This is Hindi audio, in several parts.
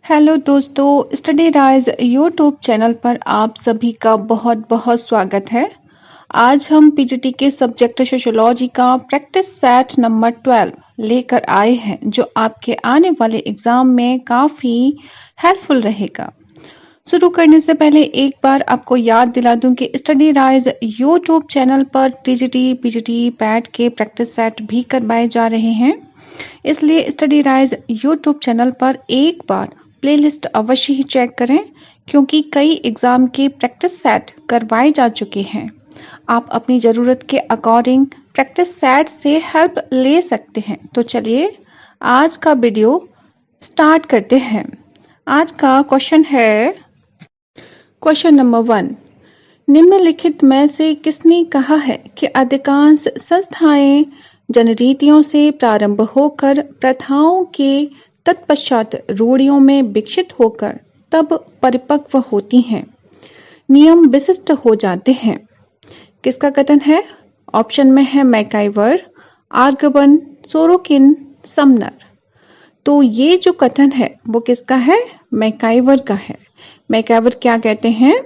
हेलो दोस्तों, स्टडी राइज यूट्यूब चैनल पर आप सभी का बहुत बहुत स्वागत है। आज हम पीजीटी के सब्जेक्ट सोशियोलॉजी का प्रैक्टिस सेट नंबर 12 लेकर आए हैं, जो आपके आने वाले एग्जाम में काफ़ी हेल्पफुल रहेगा। शुरू करने से पहले एक बार आपको याद दिला दूं कि स्टडी राइज यूट्यूब चैनल पर टीजीटी, पीजीटी, पैट के प्रैक्टिस सेट भी करवाए जा रहे हैं। इसलिए स्टडी राइज यूट्यूब चैनल पर एक बार प्लेलिस्ट अवश्य ही चेक करें, क्योंकि कई एग्जाम के प्रैक्टिस सेट करवाए जा चुके हैं। आप अपनी ज़रूरत के अकॉर्डिंग प्रैक्टिस सेट से हेल्प ले सकते हैं। तो चलिए आज का वीडियो स्टार्ट करते हैं। आज का क्वेश्चन है क्वेश्चन नंबर 1। निम्नलिखित में से किसने कहा है कि अधिकांश संस्थाएं जनरीतियों से प्रारंभ होकर प्रथाओं के तत्पश्चात रूढ़ियों में विकसित होकर तब परिपक्व होती हैं, नियम विशिष्ट हो जाते हैं? किसका कथन है? ऑप्शन में है मैकाइवर, आर्गवन, सोरोकिन, समनर। तो ये जो कथन है वो किसका है? मैकाइवर का है। मैकाइवर क्या कहते हैं?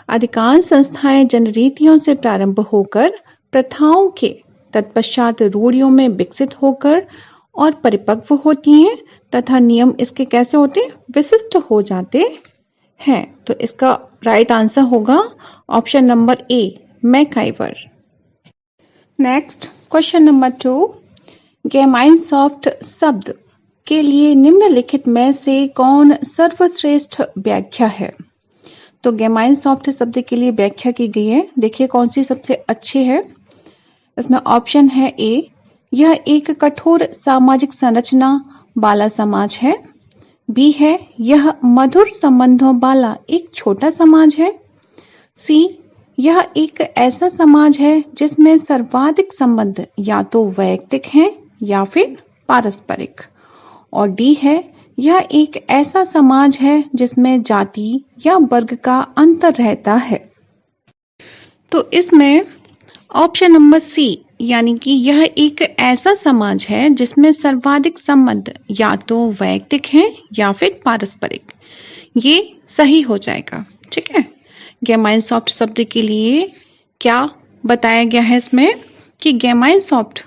अधिकांश संस्थाएं जनरीतियों से प्रारंभ होकर प्रथाओं के तत्पश्चात रूढ़ियों में विकसित होकर और परिपक्व होती हैं तथा नियम इसके कैसे होते हैं? विशिष्ट हो जाते हैं। तो इसका राइट आंसर होगा option number A, MacIver. Next question number 2। गेमाइनसॉफ्ट शब्द के लिए निम्नलिखित में से कौन सर्वश्रेष्ठ व्याख्या है? तो गेमाइनसॉफ्ट शब्द के लिए व्याख्या की गई है। देखिए कौन सी सबसे अच्छी है। इसमें ऑप्शन है ए, यह एक कठोर सामाजिक संरचना वाला समाज है। बी है, यह मधुर संबंधों वाला एक छोटा समाज है। सी, यह एक ऐसा समाज है जिसमें सर्वाधिक संबंध या तो वैयक्तिक हैं या फिर पारस्परिक। और डी है, यह एक ऐसा समाज है जिसमें जाति या वर्ग का अंतर रहता है। तो इसमें ऑप्शन नंबर सी, यानी कि यह एक ऐसा समाज है जिसमें सर्वाधिक संबंध या तो वैयक्तिक हैं या फिर पारस्परिक, ये सही हो जाएगा। ठीक है। गेमाइनसॉफ्ट शब्द के लिए क्या बताया गया है इसमें कि गेमाइनसॉफ्ट,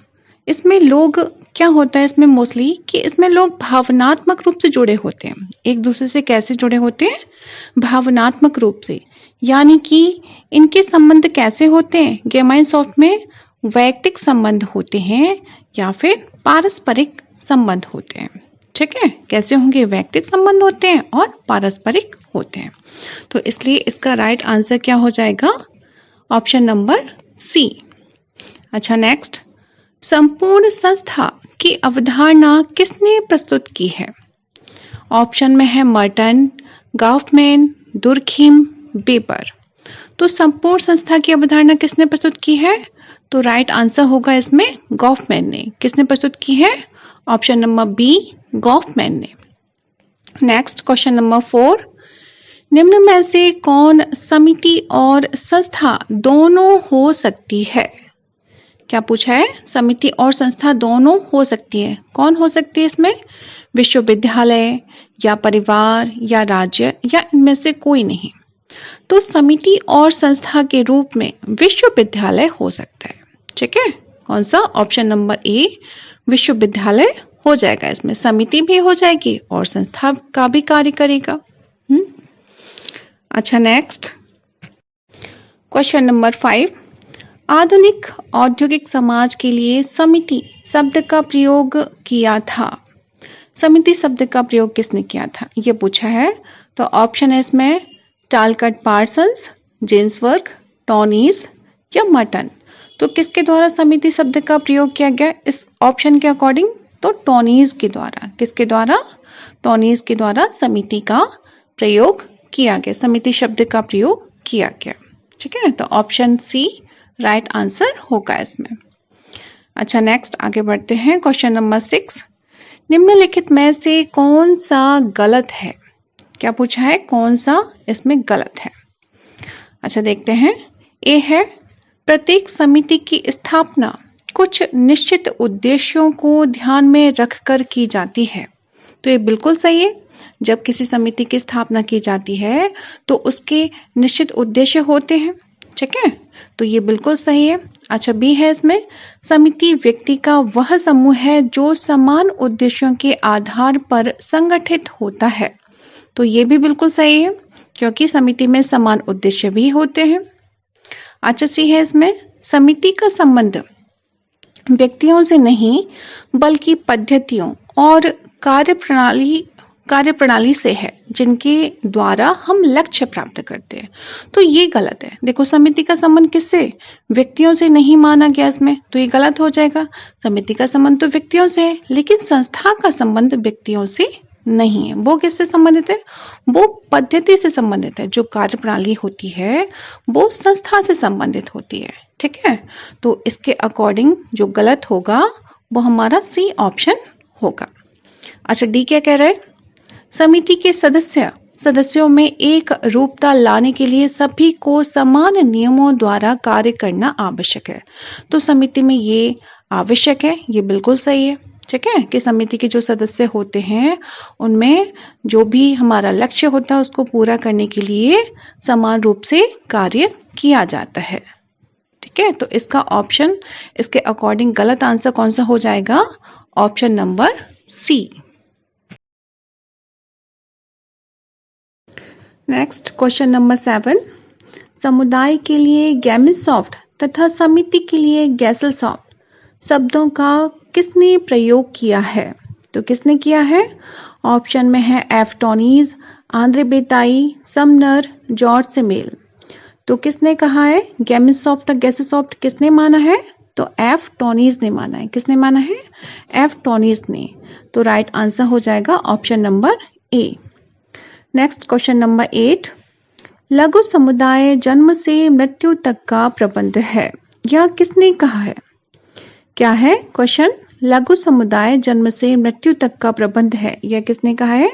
इसमें लोग क्या होता है इसमें मोस्टली कि इसमें लोग भावनात्मक रूप से जुड़े होते हैं। एक दूसरे से कैसे जुड़े होते हैं? भावनात्मक रूप से। यानी कि इनके संबंध कैसे होते हैं? गेमाइनसॉफ्ट में वैयक्तिक संबंध होते हैं या फिर पारस्परिक संबंध होते हैं। ठीक है। कैसे होंगे? वैयक्तिक संबंध होते हैं और पारस्परिक होते हैं। तो इसलिए इसका राइट आंसर क्या हो जाएगा? Option number C. अच्छा, नेक्स्ट, संपूर्ण संस्था की अवधारणा किसने प्रस्तुत की है? ऑप्शन में है मर्टन, गॉफमैन, दुर्खिम, वेबर। तो संपूर्ण संस्था की अवधारणा किसने प्रस्तुत की है? तो राइट आंसर होगा इसमें गॉफमैन ने। किसने प्रस्तुत की है? ऑप्शन नंबर बी, गॉफमैन ने। Next question number 4। निम्न में से कौन समिति और संस्था दोनों हो सकती है? क्या पूछा है? समिति और संस्था दोनों हो सकती है। कौन हो सकती है इसमें? विश्वविद्यालय या परिवार या राज्य या इनमें से कोई नहीं। तो समिति और संस्था के रूप में विश्वविद्यालय हो सकता है। ठीक है। कौन सा? ऑप्शन नंबर ए, विश्वविद्यालय हो जाएगा। इसमें समिति भी हो जाएगी और संस्था का भी कार्य करेगा। अच्छा, नेक्स्ट क्वेश्चन नंबर 5। आधुनिक औद्योगिक समाज के लिए समिति शब्द का प्रयोग किया था। समिति शब्द का प्रयोग किसने किया था, ये पूछा है। तो ऑप्शन है इसमें टालकट पार्सन्स, जेन्सबर्ग, टॉनीज या मर्टन। तो किसके द्वारा समिति शब्द का प्रयोग किया गया इस ऑप्शन के अकॉर्डिंग? तो टॉनीज के द्वारा। किसके द्वारा? टॉनीज के द्वारा समिति का प्रयोग किया गया, समिति शब्द का प्रयोग किया गया। ठीक है। तो ऑप्शन सी राइट आंसर होगा इसमें। अच्छा, नेक्स्ट आगे बढ़ते हैं। Question number 6। निम्नलिखित में से कौन सा गलत है? क्या पूछा है? कौन सा इसमें गलत है? अच्छा, देखते हैं। ए है, प्रत्येक समिति की स्थापना कुछ निश्चित उद्देश्यों को ध्यान में रखकर की जाती है। तो ये बिल्कुल सही है। जब किसी समिति की स्थापना की जाती है तो उसके निश्चित उद्देश्य होते हैं, ठीक है, तो ये बिल्कुल सही है। अच्छा, बी है इसमें, समिति व्यक्ति का वह समूह है जो समान उद्देश्यों के आधार पर संगठित होता है। तो ये भी बिल्कुल सही है, क्योंकि समिति में समान उद्देश्य भी होते हैं। अच्छा, सी है इसमें, समिति का संबंध व्यक्तियों से नहीं बल्कि पद्धतियों और कार्यप्रणाली से है जिनके द्वारा हम लक्ष्य प्राप्त करते हैं। तो ये गलत है। देखो, समिति का संबंध किससे, व्यक्तियों से नहीं माना गया इसमें, तो ये गलत हो जाएगा। समिति का संबंध तो व्यक्तियों से है, लेकिन संस्था का संबंध व्यक्तियों से नहीं है। वो किससे संबंधित है, वो पद्धति से संबंधित है। जो कार्यप्रणाली होती है वो संस्था से संबंधित होती है, ठीक है। तो इसके अकॉर्डिंग जो गलत होगा वो हमारा सी ऑप्शन होगा। अच्छा, डी क्या कह रहा है, समिति के सदस्यों में एक रूपता लाने के लिए सभी को समान नियमों द्वारा कार्य करना आवश्यक है। तो समिति में ये आवश्यक है, ये बिल्कुल सही है, ठीक है, कि समिति के जो सदस्य होते हैं उनमें जो भी हमारा लक्ष्य होता है उसको पूरा करने के लिए समान रूप से कार्य किया जाता है, ठीक है। तो इसका ऑप्शन, इसके अकॉर्डिंग गलत आंसर कौन सा हो जाएगा, option number C. Next question number 7, समुदाय के लिए गैमिसॉफ्ट तथा समिति के लिए गैसलसॉफ्ट शब्दों का किसने प्रयोग किया है। तो किसने किया है, ऑप्शन में है F Tonnies, Andre Beteille, Sumner, George Simmel. तो किसने कहा है गैमिसॉफ्ट और गैसलसॉफ्ट किसने माना है, तो एफ टॉनीज ने माना है। किसने माना है, एफ टॉनीज ने। तो राइट आंसर हो जाएगा option number A. Next question number 8, लघु समुदाय जन्म से मृत्यु तक का प्रबंध है, यह किसने कहा है। क्या है क्वेश्चन, लघु समुदाय जन्म से मृत्यु तक का प्रबंध है, यह किसने कहा है,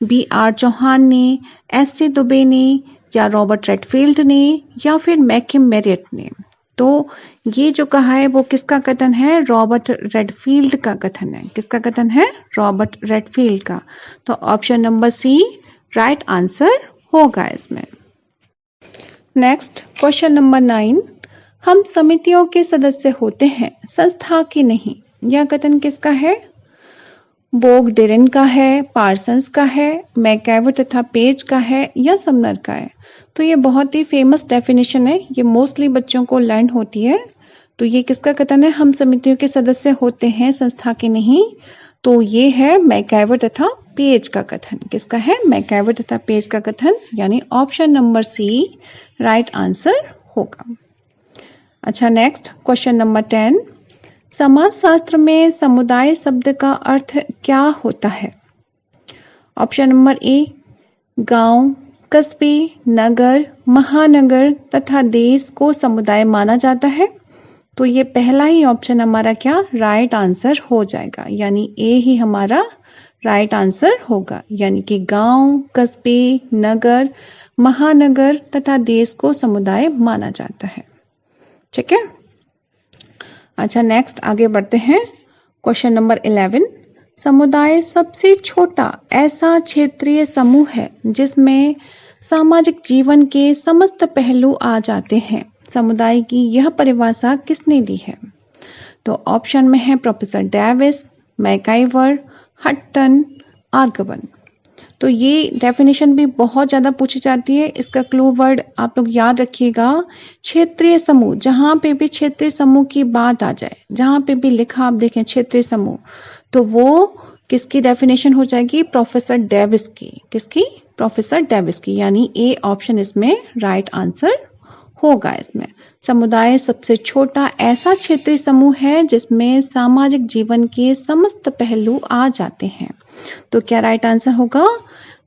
बी आर चौहान ने, एस सी दुबे ने, या रॉबर्ट रेडफील्ड ने, या फिर मैकिम मेरियट ने। तो ये जो कहा है वो किसका कथन है, रॉबर्ट रेडफील्ड का कथन है। किसका कथन है, रॉबर्ट रेडफील्ड का। तो option number C right answer होगा इसमें। नेक्स्ट क्वेश्चन नंबर 9, हम समितियों के सदस्य होते हैं, संस्था के नहीं, यह कथन किसका है, बोग डेरेन का है, पार्सन्स का है, मैकएवर तथा पेज का है, या समनर का है। तो ये बहुत ही फेमस डेफिनेशन है, ये मोस्टली बच्चों को लर्न होती है। तो ये किसका कथन है, हम समितियों के सदस्य होते हैं, संस्था के नहीं। तो ये है मैकएवर तथा पेज का कथन। किसका है, मैकएवर तथा पेज का कथन, यानी option number C right answer होगा। अच्छा, नेक्स्ट क्वेश्चन नंबर 10, समाजशास्त्र में समुदाय शब्द का अर्थ क्या होता है। ऑप्शन नंबर ए, गांव, कस्बे, नगर, महानगर तथा देश को समुदाय माना जाता है। तो ये पहला ही ऑप्शन हमारा क्या राइट आंसर हो जाएगा, यानी ए ही हमारा राइट आंसर होगा, यानी कि गांव, कस्बे, नगर, महानगर तथा देश को समुदाय माना जाता है, ठीक है। अच्छा, नेक्स्ट आगे बढ़ते हैं। क्वेश्चन नंबर 11, समुदाय सबसे छोटा ऐसा क्षेत्रीय समूह है जिसमें सामाजिक जीवन के समस्त पहलू आ जाते हैं। समुदाय की यह परिभाषा किसने दी है। तो ऑप्शन में है प्रोफेसर डेविस, मैकआइवर, हट्टन, आर्गवन। तो ये डेफिनेशन भी बहुत ज़्यादा पूछी जाती है। इसका क्लू वर्ड आप लोग याद रखिएगा, क्षेत्रीय समूह। जहाँ पे भी क्षेत्रीय समूह की बात आ जाए, जहाँ पे भी लिखा आप देखें क्षेत्रीय समूह, तो वो किसकी डेफिनेशन हो जाएगी, प्रोफेसर डेविस की। किसकी, प्रोफेसर डेविस की, यानी ए ऑप्शन इसमें राइट आंसर होगा। इसमें समुदाय सबसे छोटा ऐसा क्षेत्रीय समूह है जिसमें सामाजिक जीवन के समस्त पहलू आ जाते हैं। तो क्या राइट आंसर होगा,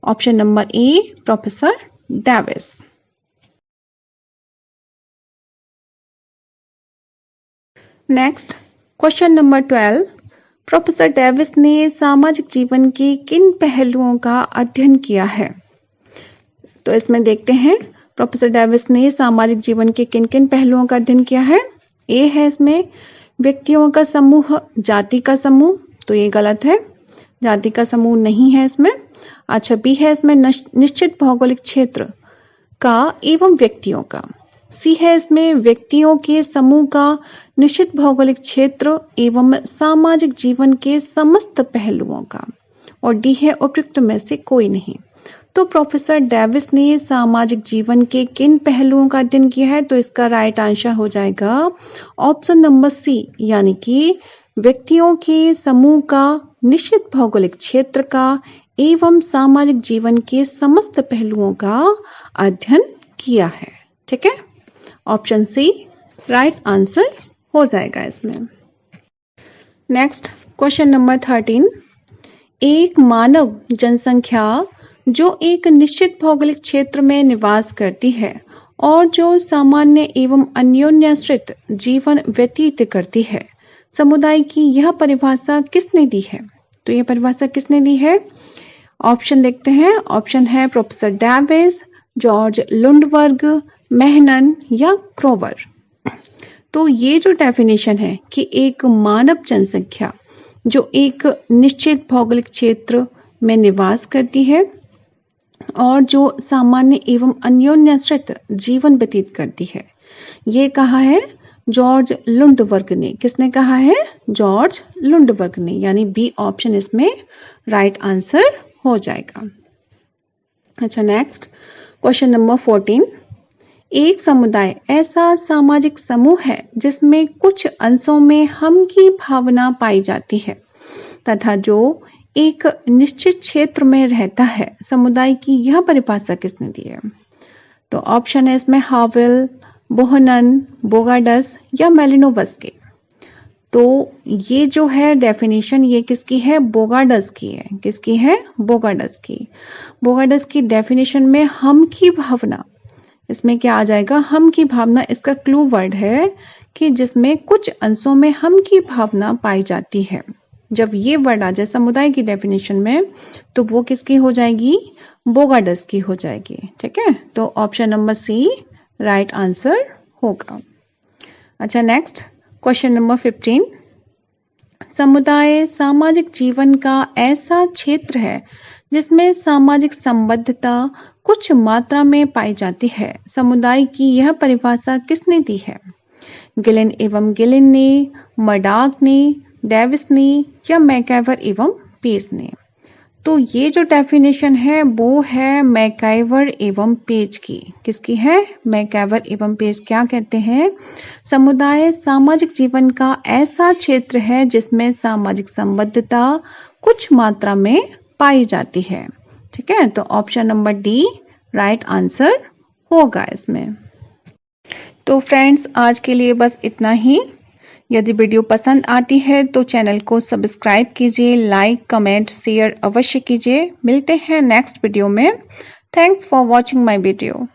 option number A professor Davis. Next question number 12, professor Davis ने सामाजिक जीवन के किन पहलुओं का अध्ययन किया है। तो इसमें देखते हैं प्रोफेसर डेविस ने सामाजिक जीवन के किन किन पहलुओं का अध्ययन किया है। ए है इसमें व्यक्तियों का समूह, जाति का समूह, तो ये गलत है। जाति का समूह नहीं है इसमें। अच्छा, बी है इसमें निश्चित भौगोलिक क्षेत्र का एवं व्यक्तियों का। सी है इसमें व्यक्तियों के समूह का निश्चित भौगोलिक क्षेत्र एवं सामाजिक जीवन के समस्त पहलुओं का। और डी है उपयुक्त में से कोई नहीं। तो प्रोफेसर डेविस ने सामाजिक जीवन के किन पहलुओं का अध्ययन किया है? तो इसका राइट आंसर हो जाएगा ऑप्शन नंबर सी, यानी कि व्यक्तियों के समूह का, निश्चित भौगोलिक क्षेत्र का एवं सामाजिक जीवन के समस्त पहलुओं का अध्ययन किया है। ठीक है, ऑप्शन सी राइट आंसर हो जाएगा इसमें। नेक्स्ट क्वेश्चन नंबर 13, एक मानव जनसंख्या जो एक निश्चित भौगोलिक क्षेत्र में निवास करती है और जो सामान्य एवं अन्योन्याश्रित जीवन व्यतीत करती है, समुदाय की यह परिभाषा किसने दी है? तो यह परिभाषा किसने दी है? ऑप्शन देखते हैं। ऑप्शन है प्रोफेसर डेविस, जॉर्ज लुंडबर्ग, मेहनन या क्रोवर। तो ये जो डेफिनेशन है कि एक मानव जनसंख्या जो एक निश्चित भौगोलिक क्षेत्र में निवास करती है और जो सामान्य एवं अन्योन्याश्रित जीवन व्यतीत करती है, ये कहा है जॉर्ज लुंडबर्ग ने। किसने कहा है? जॉर्ज लुंडबर्ग ने, यानी बी ऑप्शन इसमें राइट आंसर हो जाएगा। अच्छा, नेक्स्ट क्वेश्चन नंबर 14, एक समुदाय ऐसा सामाजिक समूह है जिसमें कुछ अंशों में हम की भावना पाई जाती है तथा जो एक निश्चित क्षेत्र में रहता है, समुदाय की यह परिभाषा किसने दी है? तो ऑप्शन है इसमें हावेल, बोहनन, बोगाडस या मेलिनोवस्की। तो ये जो है डेफिनेशन ये किसकी है? बोगाडस की है। किसकी है? बोगाडस की। बोगाडस की डेफिनेशन में हम की भावना, इसमें क्या आ जाएगा? हम की भावना इसका क्लू वर्ड है कि जिसमें कुछ अंशों में हम की भावना पाई जाती है। जब ये वर्ड आ जाए समुदाय की डेफिनेशन में तो वो किसकी हो जाएगी? बोगाडस की हो जाएगी। ठीक है, तो option number C right answer होगा। अच्छा, नेक्स्ट क्वेश्चन नंबर 15, समुदाय सामाजिक जीवन का ऐसा क्षेत्र है जिसमें सामाजिक संबद्धता कुछ मात्रा में पाई जाती है, समुदाय की यह परिभाषा किसने दी है? गिलिन एवं गिलिन ने, मर्डाक ने, डेविस ने या मैकाइवर एवं पेज ने। तो ये जो डेफिनेशन है वो है मैकाइवर एवं पेज की। किसकी है? मैकाइवर एवं पेज क्या कहते हैं? समुदाय सामाजिक जीवन का ऐसा क्षेत्र है जिसमें सामाजिक संबद्धता कुछ मात्रा में पाई जाती है। ठीक है, तो option number D right answer होगा इसमें। तो फ्रेंड्स, आज के लिए बस इतना ही। यदि वीडियो पसंद आती है तो चैनल को सब्सक्राइब कीजिए, लाइक, कमेंट, शेयर अवश्य कीजिए। मिलते हैं नेक्स्ट वीडियो में। Thanks for watching my video.